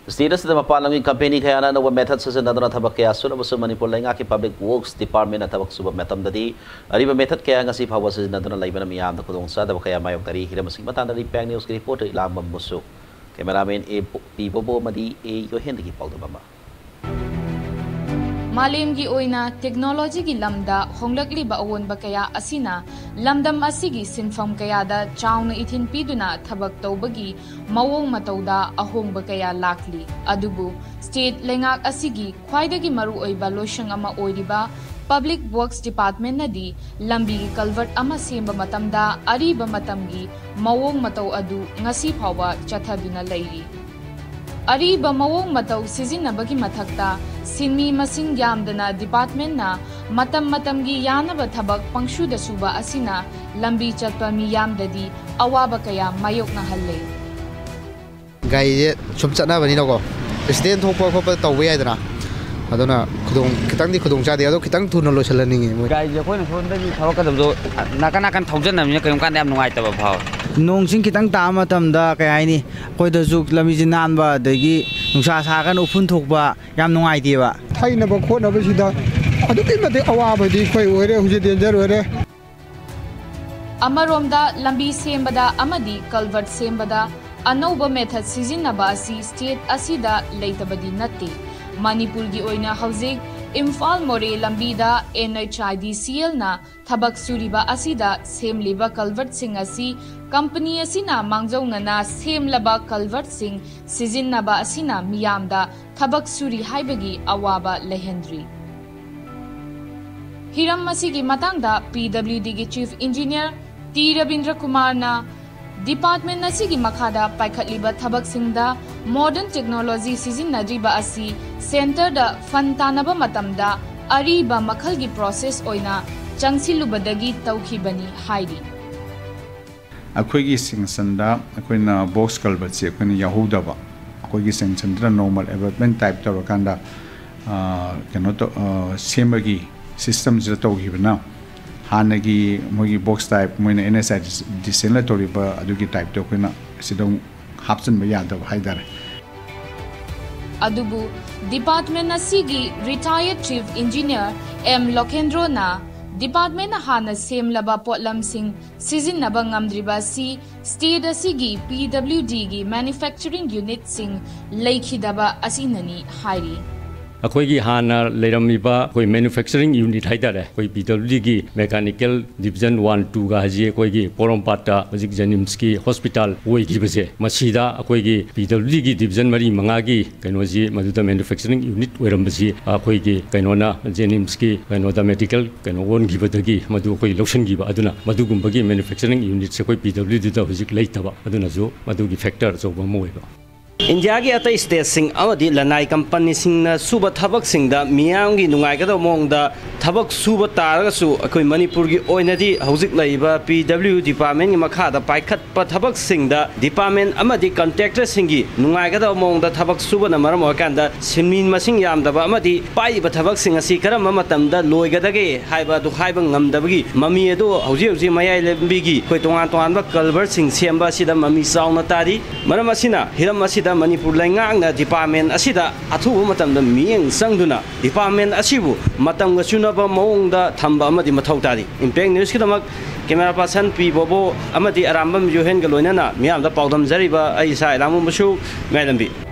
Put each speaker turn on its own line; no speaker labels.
Status the Mapalangi company Kayana no method says another tabak Sunabus Manipur Langaki Public Works Department at Tabak Suba Metam Dadi, Ariba method Kayangasi was another Libanam the Kudong Sada Kaya Mayokari, Hiramasimatana Pang News reporter Lama Musu. Cameraman A. Pibobo Madi A. Yohindi Paldabama.
Malemgi oina technology gi lamda honglakli ba awon ba kaya asina lamdam asigi sinfam kaya da chauna ithin piduna thabak tawbagi mawong matawda ahong ba kaya lakli adubu state lengak asigi khwaidagi maru oiba loshang ama oiriba Public Works Department nadi lambi gi culvert ama semba matamda ariba matamgi mawong mataw adu ngasi phawa chathaduna leiri Ariba mawong mataw sizinabagi mathakta sinmi masing yamdana department na matam-matamgi yanaba thabak pangshuda suba asina lambi chatpa mi yamdadi awaba kaya mayok na halle.
Gai sumchatna bani nako accident thokpa khopa tawwe aidana adona kitang chade ado kitang thuna loisalaningi
gai je koina sondagi thabak kadamdo nakan thaujanamni kayum kan yam nungai taba phaw
Nongsin kitang tama tamda kaya ini koi da juk lamiji nanba dagi nungsa sakan upun thokba yam nungai diba
thaina ba khona ba sida aduki mate awaba di koi oire huje danger oire
Amaromda lambi sembada amadi culvert sembada anauba method sizinaba asi state asida leitabadi natte Manipur gi oina hauzik Imphal More Lambida NHIDCL na thabak suriba asida semliba culvert sing asi company asina mangjauna na semlaba culvert sing sizinnaba asina miyamda thabak suri haibagi awaba lehendri Hiram masigi matangda PWD gi Chief Engineer T Rabindra Kumar na Department nasigi makhada paikhatliba thabak singda modern technology sizinnadriba asi center da fantanaba matamda ariba makhalgi process oina changsilubadagi tawkhibani hairi
Akoigi singsanda akoina box culvert se akoina yahudaba akoigi singsanda normal abutment type tawakanda kanoto semagi system zira tawkhibana Hanagi mogi box type moina NSI desalinatory ba adugi type to koina sidong hapsan ba yada haidar
Adubu department asigi retired chief engineer M Lokendro na department na hana semlaba potlam sing sizinnaba ngamdriba si state asigi PWD gi manufacturing unit sing leikhidaba asinani hairi
अखोई हाना लेरमीबा कोई manufacturing unit हाइदारे कोई PWD की mechanical division 1 2 गा हजी कोई की पोरमपाटा हजिक जेनिम्स की hospital वोई की बसे मसीदा कोई की PWD की डिवीजन मरी मंगा की कैनोजी मधुदा मैन्युफैक्चरिंग यूनिट वेरमबसी कोई की कैनोना जेनिम्स की कैनोदा मेडिकल कैनो वन की बदगी मधु कोई लोशन की अदुना मधुगुंबगी मैन्युफैक्चरिंग यूनिट से कोई PWD दा हजिक लेतबा अदुना जो मधु की फैक्टर जो बमोइबा
India ki atai state sing amadi lanai company sing na suba thabak sing da miyang gi nungai ka da mong da thabak suba tar ga su akoi Manipur gi oina di hauzik laiba PW department gi makha da paikhat pa thabak sing da department amadi contractor sing gi nungai ka da mong da thabak suba na maram okan da sinmin masing yam da ba amadi pai ba thabak sing asi karam matam da loi ga da ge haiba du haiba ngam da gi mami edo hauji mayai lembi gi koi tongan ba culvert sing semba si da mami sauna tari maram asina hiram asida Manipur Langang na department asida athubu matam da miyeng sangduna department asibu matam ga chunaba maung da thamba amadi mathau tari impact news ki damak camera person P Bobo amadi arambam Johen ga loinana miyam da paudam jariba ai sai lamu musu mailambi